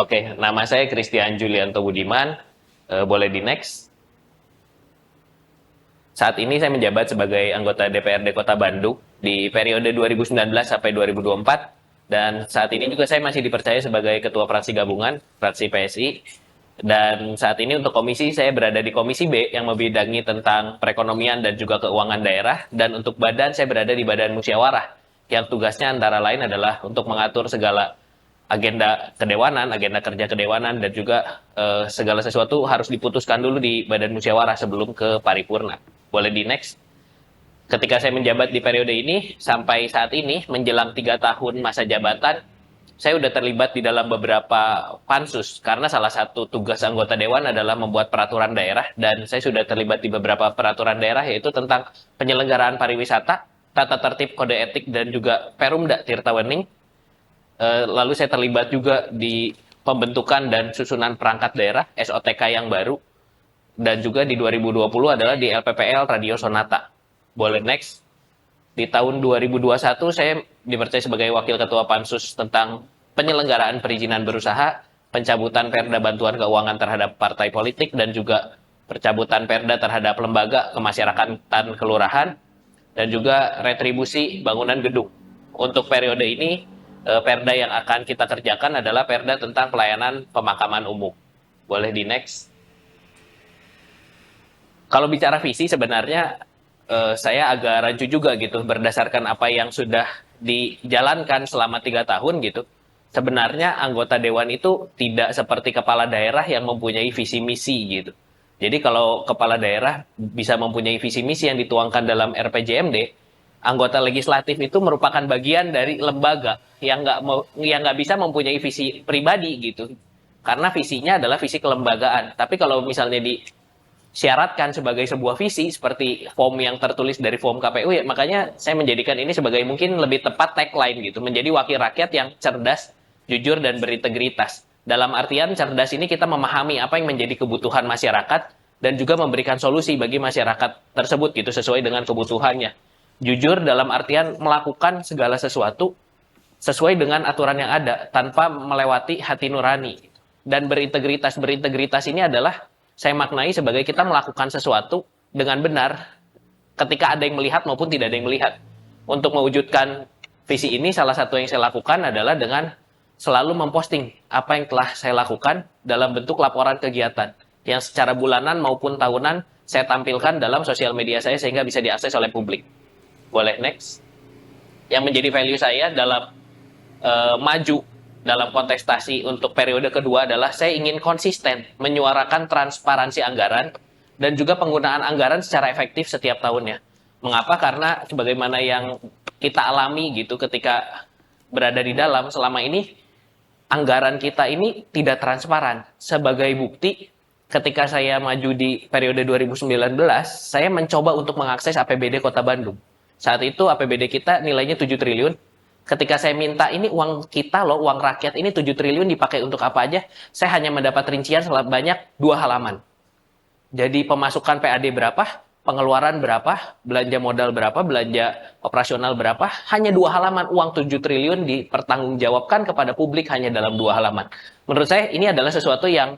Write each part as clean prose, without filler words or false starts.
Oke, nama saya Christian Julianto Budiman. Boleh di next. Saat ini saya menjabat sebagai anggota DPRD Kota Bandung di periode 2019 sampai 2024. Dan saat ini juga saya masih dipercaya sebagai Ketua Fraksi Gabungan, Fraksi PSI. Dan saat ini untuk komisi, saya berada di Komisi B yang membidangi tentang perekonomian dan juga keuangan daerah. Dan untuk badan, saya berada di Badan Musyawarah, yang tugasnya antara lain adalah untuk mengatur segala agenda kedewanan, agenda kerja kedewanan, dan juga segala sesuatu harus diputuskan dulu di Badan Musyawarah sebelum ke paripurna. Boleh di next. Ketika saya menjabat di periode ini, sampai saat ini, menjelang 3 tahun masa jabatan, saya sudah terlibat di dalam beberapa pansus, karena salah satu tugas anggota Dewan adalah membuat peraturan daerah, dan saya sudah terlibat di beberapa peraturan daerah, yaitu tentang penyelenggaraan pariwisata, tata tertib kode etik, dan juga Perumda Tirta Wening. Lalu saya terlibat juga di pembentukan dan susunan perangkat daerah, SOTK yang baru, dan juga di 2020 adalah di LPPL Radio Sonata. Boleh next. Di tahun 2021 saya dipercaya sebagai Wakil Ketua Pansus tentang penyelenggaraan perizinan berusaha, pencabutan Perda bantuan keuangan terhadap partai politik, dan juga pencabutan Perda terhadap lembaga kemasyarakatan kelurahan, dan juga retribusi bangunan gedung. Untuk periode ini, Perda yang akan kita kerjakan adalah Perda tentang pelayanan pemakaman umum. Boleh di next. Kalau bicara visi sebenarnya saya agak rancu juga gitu berdasarkan apa yang sudah dijalankan selama 3 tahun gitu. Sebenarnya anggota dewan itu tidak seperti kepala daerah yang mempunyai visi misi gitu. Jadi kalau kepala daerah bisa mempunyai visi misi yang dituangkan dalam RPJMD, anggota legislatif itu merupakan bagian dari lembaga yang nggak bisa mempunyai visi pribadi gitu. Karena visinya adalah visi kelembagaan. Tapi kalau misalnya syaratkan sebagai sebuah visi seperti form yang tertulis dari form KPU, ya makanya saya menjadikan ini sebagai mungkin lebih tepat tagline gitu, menjadi wakil rakyat yang cerdas, jujur, dan berintegritas. Dalam artian cerdas ini kita memahami apa yang menjadi kebutuhan masyarakat dan juga memberikan solusi bagi masyarakat tersebut gitu sesuai dengan kebutuhannya. Jujur dalam artian melakukan segala sesuatu sesuai dengan aturan yang ada tanpa melewati hati nurani. Dan berintegritas ini adalah saya maknai sebagai kita melakukan sesuatu dengan benar ketika ada yang melihat maupun tidak ada yang melihat. Untuk mewujudkan visi ini, salah satu yang saya lakukan adalah dengan selalu memposting apa yang telah saya lakukan dalam bentuk laporan kegiatan yang secara bulanan maupun tahunan saya tampilkan dalam sosial media saya sehingga bisa diakses oleh publik. Boleh next. Yang menjadi value saya dalam maju dalam kontestasi untuk periode kedua adalah saya ingin konsisten menyuarakan transparansi anggaran dan juga penggunaan anggaran secara efektif setiap tahunnya. Mengapa? Karena sebagaimana yang kita alami gitu ketika berada di dalam selama ini, anggaran kita ini tidak transparan. Sebagai bukti, ketika saya maju di periode 2019, saya mencoba untuk mengakses APBD Kota Bandung. Saat itu APBD kita nilainya 7 triliun. Ketika saya minta ini uang kita loh, uang rakyat ini 7 triliun dipakai untuk apa aja, saya hanya mendapat rincian sebanyak 2 halaman. Jadi pemasukan PAD berapa, pengeluaran berapa, belanja modal berapa, belanja operasional berapa, hanya 2 halaman, uang 7 triliun dipertanggungjawabkan kepada publik hanya dalam 2 halaman. Menurut saya ini adalah sesuatu yang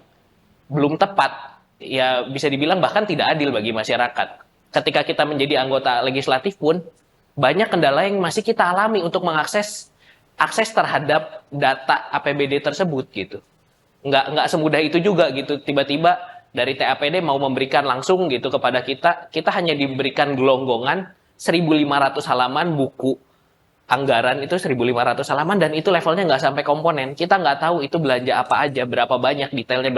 belum tepat, ya bisa dibilang bahkan tidak adil bagi masyarakat. Ketika kita menjadi anggota legislatif pun, banyak kendala yang masih kita alami untuk mengakses terhadap data APBD tersebut gitu. Nggak semudah itu juga gitu. Tiba-tiba dari TAPD mau memberikan langsung gitu kepada kita hanya diberikan gelonggongan 1.500 halaman buku anggaran itu 1.500 halaman dan itu levelnya nggak sampai komponen. Kita nggak tahu itu belanja apa aja, berapa banyak, detailnya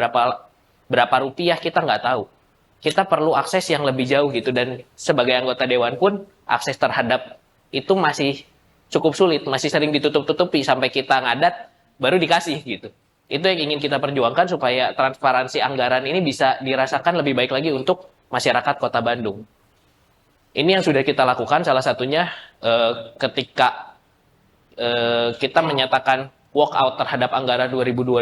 berapa rupiah kita nggak tahu. Kita perlu akses yang lebih jauh gitu dan sebagai anggota dewan pun akses terhadap itu masih cukup sulit, masih sering ditutup-tutupi sampai kita ngadat baru dikasih gitu. Itu yang ingin kita perjuangkan supaya transparansi anggaran ini bisa dirasakan lebih baik lagi untuk masyarakat Kota Bandung. Ini yang sudah kita lakukan salah satunya ketika kita menyatakan walkout terhadap anggaran 2022.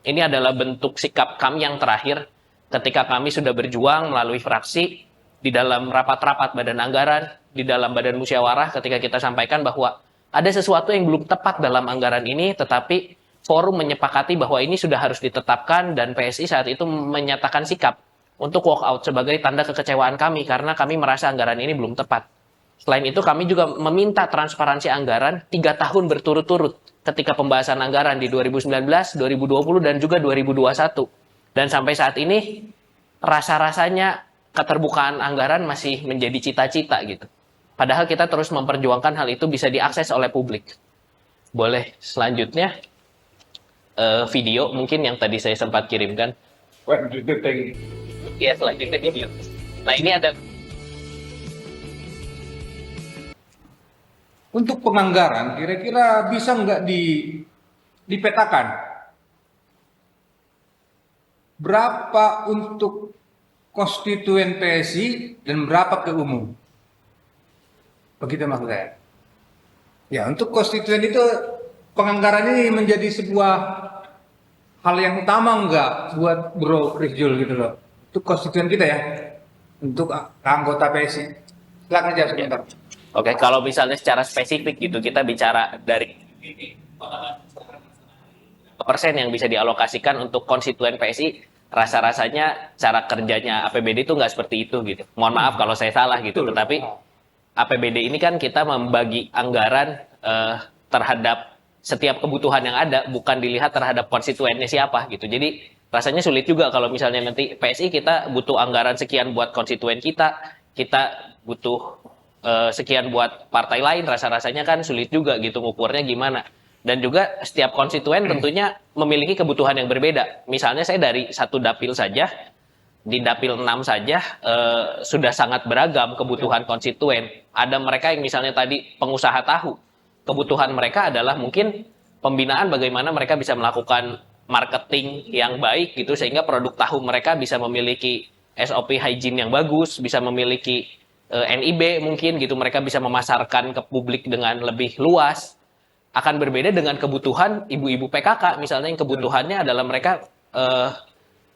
Ini adalah bentuk sikap kami yang terakhir ketika kami sudah berjuang melalui fraksi, di dalam rapat-rapat badan anggaran, di dalam badan musyawarah ketika kita sampaikan bahwa ada sesuatu yang belum tepat dalam anggaran ini, tetapi forum menyepakati bahwa ini sudah harus ditetapkan dan PSI saat itu menyatakan sikap untuk walk out sebagai tanda kekecewaan kami karena kami merasa anggaran ini belum tepat. Selain itu kami juga meminta transparansi anggaran 3 tahun berturut-turut ketika pembahasan anggaran di 2019, 2020, dan juga 2021. Dan sampai saat ini rasa-rasanya keterbukaan anggaran masih menjadi cita-cita gitu. Padahal kita terus memperjuangkan hal itu bisa diakses oleh publik. Boleh selanjutnya video mungkin yang tadi saya sempat kirimkan. Iya, selanjutnya video. Nah, ini ada untuk penganggaran, kira-kira bisa nggak dipetakan berapa untuk konstituen PSI dan berapa ke umum? Begitu maksud saya. Ya, untuk konstituen itu penganggaran ini menjadi sebuah hal yang utama enggak buat Bro Chris Jul gitu loh. Untuk konstituen kita ya, untuk anggota PSI. Silakan aja sebentar. Oke, kalau misalnya secara spesifik gitu, kita bicara dari persen yang bisa dialokasikan untuk konstituen PSI, rasa-rasanya cara kerjanya APBD itu nggak seperti itu gitu. Mohon maaf kalau saya salah gitu, tetapi APBD ini kan kita membagi anggaran terhadap setiap kebutuhan yang ada, bukan dilihat terhadap konstituennya siapa gitu. Jadi rasanya sulit juga kalau misalnya nanti PSI kita butuh anggaran sekian buat konstituen kita butuh sekian buat partai lain, rasa-rasanya kan sulit juga gitu ngukurnya gimana. Dan juga setiap konstituen tentunya memiliki kebutuhan yang berbeda. Misalnya saya dari satu dapil saja, di dapil 6 saja sudah sangat beragam kebutuhan konstituen. Ada mereka yang misalnya tadi pengusaha tahu, kebutuhan mereka adalah mungkin pembinaan bagaimana mereka bisa melakukan marketing yang baik gitu sehingga produk tahu mereka bisa memiliki SOP hygiene yang bagus, bisa memiliki NIB mungkin gitu, mereka bisa memasarkan ke publik dengan lebih luas. Akan berbeda dengan kebutuhan ibu-ibu PKK misalnya yang kebutuhannya adalah mereka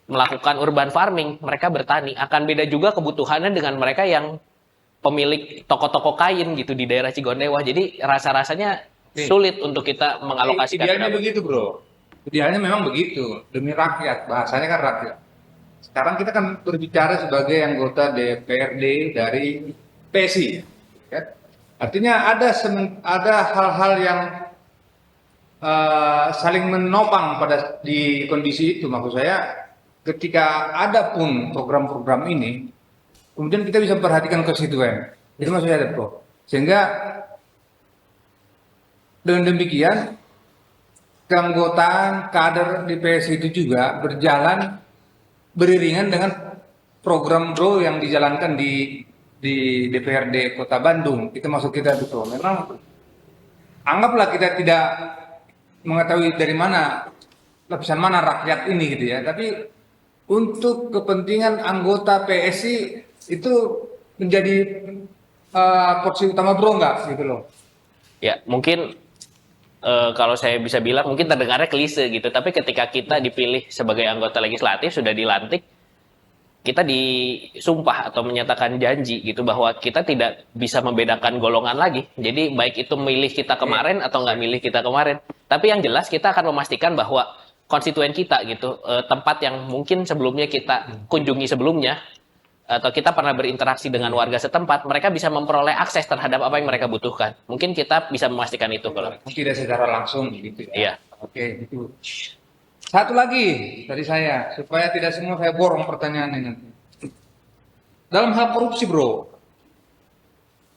melakukan urban farming, mereka bertani. Akan beda juga kebutuhannya dengan mereka yang pemilik toko-toko kain gitu di daerah Cigondewa. Jadi rasa-rasanya sulit untuk kita mengalokasikan. Idealnya begitu bro, idealnya memang begitu, demi rakyat, bahasanya kan rakyat. Sekarang kita kan berbicara sebagai anggota DPRD dari PSI, kan? Artinya ada hal-hal yang saling menopang di kondisi itu. Maksud saya, ketika ada pun program-program ini, kemudian kita bisa memperhatikan konstituen. Itu maksud saya, bro. Sehingga dengan demikian keanggotaan kader di PSI itu juga berjalan beriringan dengan program bro yang dijalankan di DPRD Kota Bandung. Itu maksud kita betul. Memang anggaplah kita tidak mengetahui dari mana lapisan mana rakyat ini gitu ya. Tapi untuk kepentingan anggota PSI itu menjadi porsi utama bro nggak gitu loh. Ya mungkin kalau saya bisa bilang mungkin terdengarnya klise gitu, tapi ketika kita dipilih sebagai anggota legislatif, sudah dilantik, kita disumpah atau menyatakan janji gitu bahwa kita tidak bisa membedakan golongan lagi. Jadi baik itu milih kita kemarin atau nggak milih kita kemarin. Tapi yang jelas kita akan memastikan bahwa konstituen kita gitu, tempat yang mungkin sebelumnya kita kunjungi sebelumnya, atau kita pernah berinteraksi dengan warga setempat, mereka bisa memperoleh akses terhadap apa yang mereka butuhkan. Mungkin kita bisa memastikan itu kalau tidak secara langsung gitu ya. Iya. Oke, itu. Satu lagi dari saya, supaya tidak semua saya borong pertanyaannya nanti. Dalam hal korupsi, bro,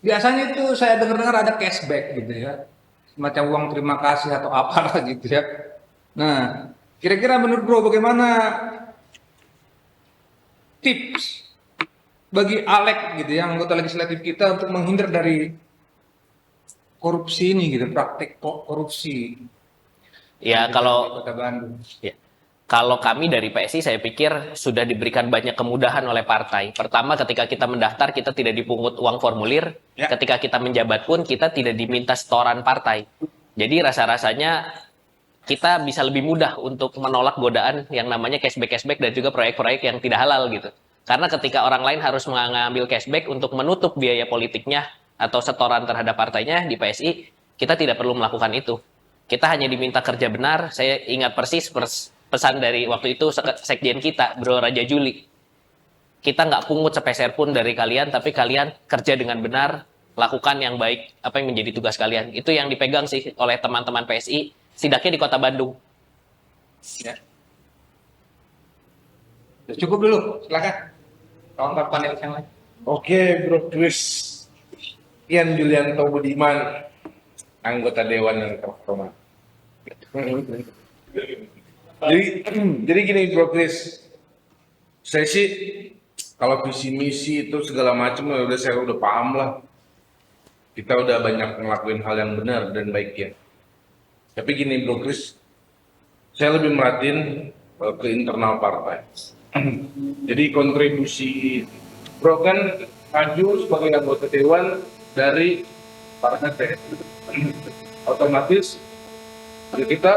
biasanya itu saya dengar-dengar ada cashback gitu ya, semacam uang terima kasih atau apalah gitu ya. Nah, kira-kira menurut bro bagaimana tips bagi Alek gitu ya, anggota legislatif kita untuk menghindar dari korupsi ini gitu, praktik korupsi. ya kalau Kota Bandung. ya, kalau kami dari PSI saya pikir sudah diberikan banyak kemudahan oleh partai. Pertama ketika kita mendaftar kita tidak dipungut uang formulir, ketika kita menjabat pun kita tidak diminta setoran partai. Jadi rasa-rasanya kita bisa lebih mudah untuk menolak godaan yang namanya cashback dan juga proyek-proyek yang tidak halal gitu. Karena ketika orang lain harus mengambil cashback untuk menutup biaya politiknya atau setoran terhadap partainya di PSI, kita tidak perlu melakukan itu. Kita hanya diminta kerja benar. Saya ingat persis pesan dari waktu itu sekjen kita, Bro Raja Juli. Kita nggak pungut sepeser pun dari kalian, tapi kalian kerja dengan benar, lakukan yang baik, apa yang menjadi tugas kalian. Itu yang dipegang sih oleh teman-teman PSI, setidaknya di Kota Bandung. Ya. Cukup dulu, silakan. Kawan-kawan panel yang lain. Oke, Bro Chris. Ian Julianto Budiman, anggota Dewan yang terhormat. jadi gini Bro Chris, saya sih kalau visi misi itu segala macam saya udah paham lah. Kita udah banyak ngelakuin hal yang benar dan baik ya. Tapi gini Bro Chris, saya lebih merhatiin ke internal partai. Jadi kontribusi Bro kan maju sebagai anggota dewan dari partai, otomatis kita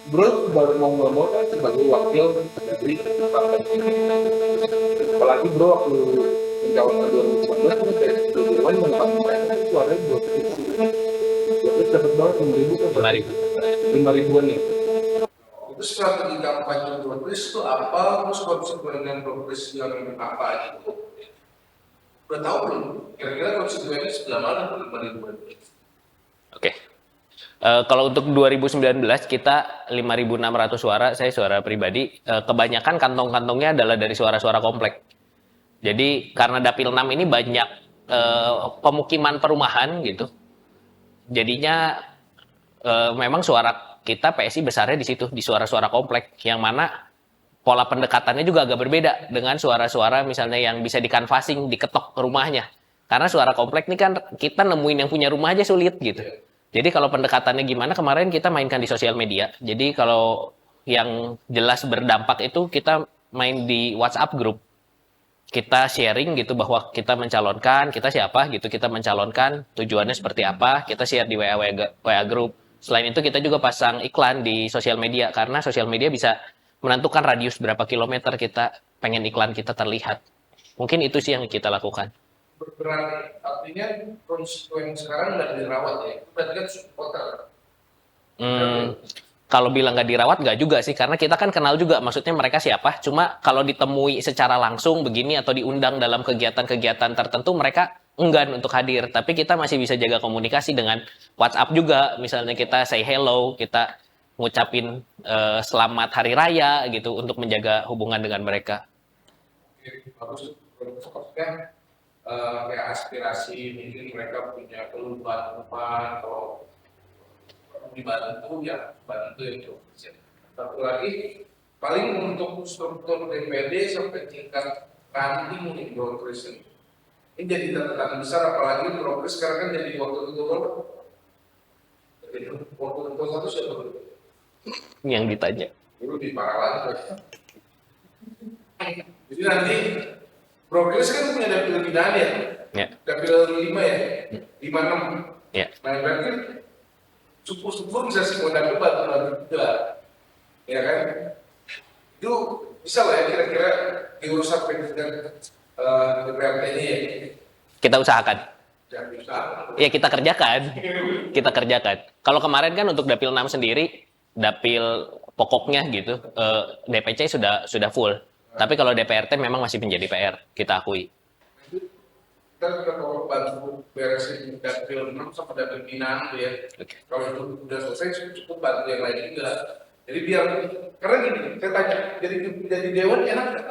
Bro baru mau nggak mau kan sebagai wakil dari partai ini. Apalagi Bro waktu mencalonkan 2019 dari dewan menempatkan suaranya 2 dapat banget 5.000 kan? 5.000-an nih. Itu strategi kampanye progres itu apa? Terus konsekuensinya progres yang apa itu? Udah tahu belum? Kira-kira konsekuensinya sebelah mana tuh 5.000-an? Oke. Kalau untuk 2019 kita 5.600 suara, saya suara pribadi, kebanyakan kantong-kantongnya adalah dari suara-suara komplek. Jadi karena Dapil 6 ini banyak pemukiman perumahan gitu, jadinya memang suara kita PSI besarnya di situ, di suara-suara komplek, yang mana pola pendekatannya juga agak berbeda dengan suara-suara misalnya yang bisa dikanvasing, diketok rumahnya. Karena suara komplek ini kan kita nemuin yang punya rumah aja sulit gitu. Jadi kalau pendekatannya gimana, kemarin kita mainkan di sosial media. Jadi kalau yang jelas berdampak itu kita main di WhatsApp group. Kita sharing gitu bahwa kita mencalonkan, kita siapa gitu, kita mencalonkan, tujuannya seperti apa, kita share di WA group. Selain itu kita juga pasang iklan di sosial media, karena sosial media bisa menentukan radius berapa kilometer kita pengen iklan kita terlihat. Mungkin itu sih yang kita lakukan. Berarti artinya konstituen sekarang nggak dirawat ya? Berarti kan supporter. Kalau bilang nggak dirawat nggak juga sih, karena kita kan kenal juga maksudnya mereka siapa. Cuma kalau ditemui secara langsung begini atau diundang dalam kegiatan-kegiatan tertentu, mereka enggan untuk hadir. Tapi kita masih bisa jaga komunikasi dengan WhatsApp juga. Misalnya kita say hello, kita ngucapin selamat hari raya gitu untuk menjaga hubungan dengan mereka. Bagus, maksudnya kayak aspirasi mungkin mereka punya keluhan atau dibantu ya bantu itu. Satu lagi paling untuk struktur DPD sampai tingkat ranting nih Bro Chris ini jadi catatan besar, apalagi progres sekarang kan jadi waktu ketua. Jadi waktu ketua satu siapa dulu? Yang ditanya. Dulu di parah lagi. Jadi nanti progres kan punya dapil bidang ya? Dapil 5 ya? 5-6. Ya. Nah berarti syukur-syukur bisa semua dapil bantu juga. Ya kan? Itu bisa lah ya kira-kira diurus sampai dengan DPRD-nya ya? Kita usahakan. Jangan usahakan. Ya kita kerjakan. Kita kerjakan. Kalau kemarin kan untuk Dapil 6 sendiri, dapil pokoknya gitu, DPC sudah full. Tapi kalau DPRT memang masih menjadi PR, kita akui. Kita kalau bantu beresin dapil 6 sama dapil Minang tuh ya. Okay. Kalau itu udah selesai cukup bantu yang lain juga. Jadi biar, karena gini, saya tanya, jadi dewan enak nggak?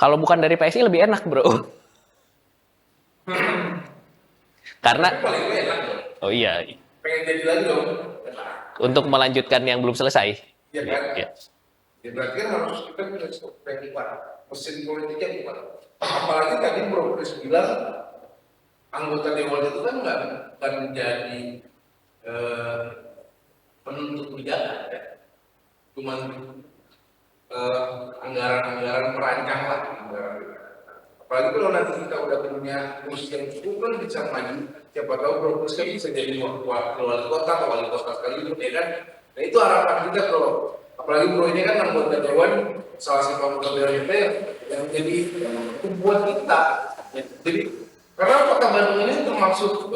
Kalau bukan dari PSI lebih enak bro. Karena, paling enak dong. oh iya, Pengen jadi lagi dong. Enak. untuk melanjutkan yang belum selesai. Iya kan? Ya. Ya berarti kan harus kita punya strategi mesin politiknya kuat. Apalagi tadi Bro Chris bilang anggota dewan itu kan nggak menjadi penuntut kebijakan ya. Cuman anggaran-anggaran perancang lah anggaran. Apalagi kalau nanti kita udah punya kursi yang cukup kan bisa maju. Siapa tahu Bro Chris kan bisa jadi wali kota atau wali kota sekaligus ya kan. Nah itu harapan kita Bro. Apalagi Bro ini kan anggota dewan, salah satu anggota dewan kita yang jadi buat kita. Jadi karena Kota Bandung ini termasuk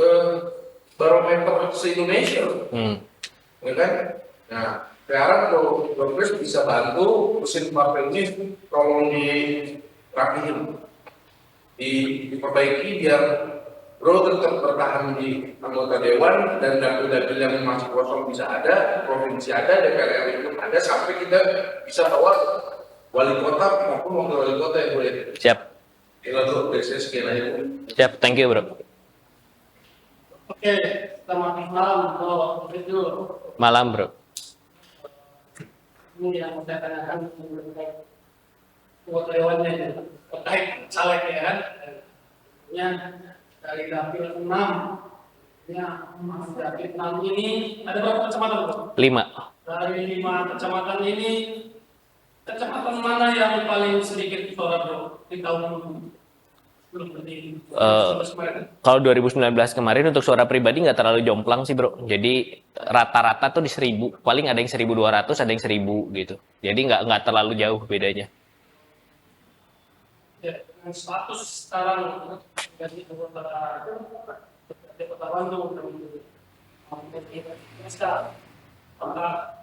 barometer se-Indonesia. ya kan? Nah, saya harap Progres bisa bantu mesin partai ini tolong dirapihin, diperbaiki biar Bro tetap bertahan di anggota dewan dan dapil-dapil yang masih kosong bisa ada, provinsi ada, DPR RI pun ada sampai kita bisa bawa wali kota maupun wakil wali kota yang boleh. Siap. Tinggal Bro, biasanya sekian aja. Siap, thank you bro. Oke, selamat malam Bro. Itu Malam bro. ini yang saya tanyakan mengenai anggota dewannya ya, terkait caleg ya kan. Ya, dari dapil 6 ya, Mas dapil 6 ini ada berapa kecamatan Bro? 5. Dari 5 kecamatan ini, kecamatan mana yang paling sedikit suara Bro di tahun belum berdiri? Kalau 2019 kemarin untuk suara pribadi nggak terlalu jomplang sih bro. Jadi rata-rata tuh di 1000, paling ada yang 1200, ada yang 1000 gitu. Jadi nggak terlalu jauh bedanya. Ya, dengan status sekarang menjadi anggota Kota Bandung dan sekarang, apakah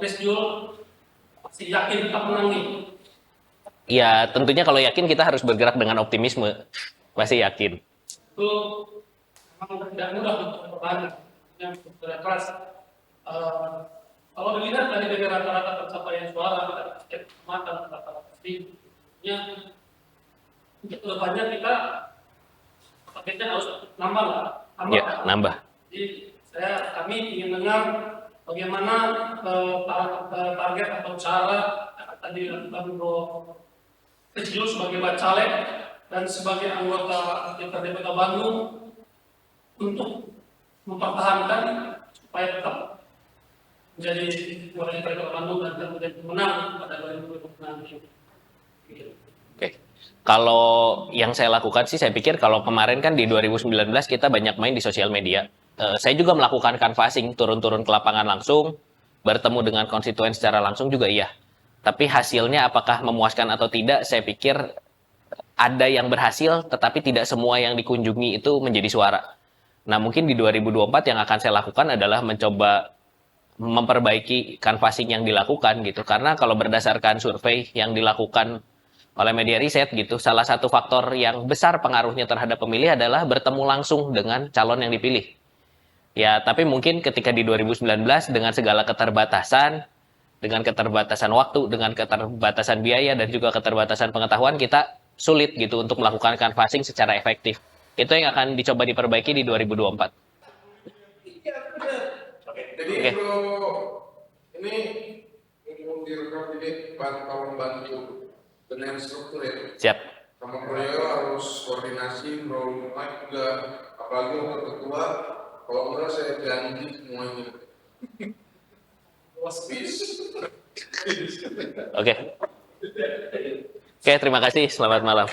Chris Jul masih yakin kita menang nih? Ya tentunya kalau yakin kita harus bergerak dengan optimisme. Masih yakin. Itu memang tidak mudah untuk bertahan yang sudah keras. Kalau dilihat dari rata-rata pencapaian suara kita setiap kecamatan rata-rata pastinya untuk kedepannya kita targetnya harus nambah lah. Ya, nambah. Jadi kami ingin dengar bagaimana target atau cara yang tadi dilakukan Bro Kecil sebagai bacalek dan sebagai anggota DPRD Kota Bandung untuk mempertahankan supaya tetap menjadi wakil DPRD Kota Bandung dan menjadi pemenang pada 2020 nanti. Oke. Kalau yang saya lakukan sih, saya pikir kalau kemarin kan di 2019 kita banyak main di sosial media. Saya juga melakukan canvassing, turun-turun ke lapangan langsung, bertemu dengan konstituen secara langsung juga iya. Tapi hasilnya apakah memuaskan atau tidak, saya pikir ada yang berhasil, tetapi tidak semua yang dikunjungi itu menjadi suara. Nah mungkin di 2024 yang akan saya lakukan adalah mencoba memperbaiki canvassing yang dilakukan gitu. Karena kalau berdasarkan survei yang dilakukan oleh media riset gitu, salah satu faktor yang besar pengaruhnya terhadap pemilih adalah bertemu langsung dengan calon yang dipilih. Ya, tapi mungkin ketika di 2019 dengan segala keterbatasan, dengan keterbatasan waktu, dengan keterbatasan biaya, dan juga keterbatasan pengetahuan, kita sulit gitu untuk melakukan canvassing secara efektif. Itu yang akan dicoba diperbaiki di 2024. Jadi Oke. Bro, ini untuk direkam ini tolong bantu dengan struktur ya. Siap. Sama Bro Yoyo harus koordinasi, Bro Mike juga, apalagi untuk ketua, kalau enggak saya ganti semuanya. Peace. Oke. Oke, terima kasih. Selamat malam.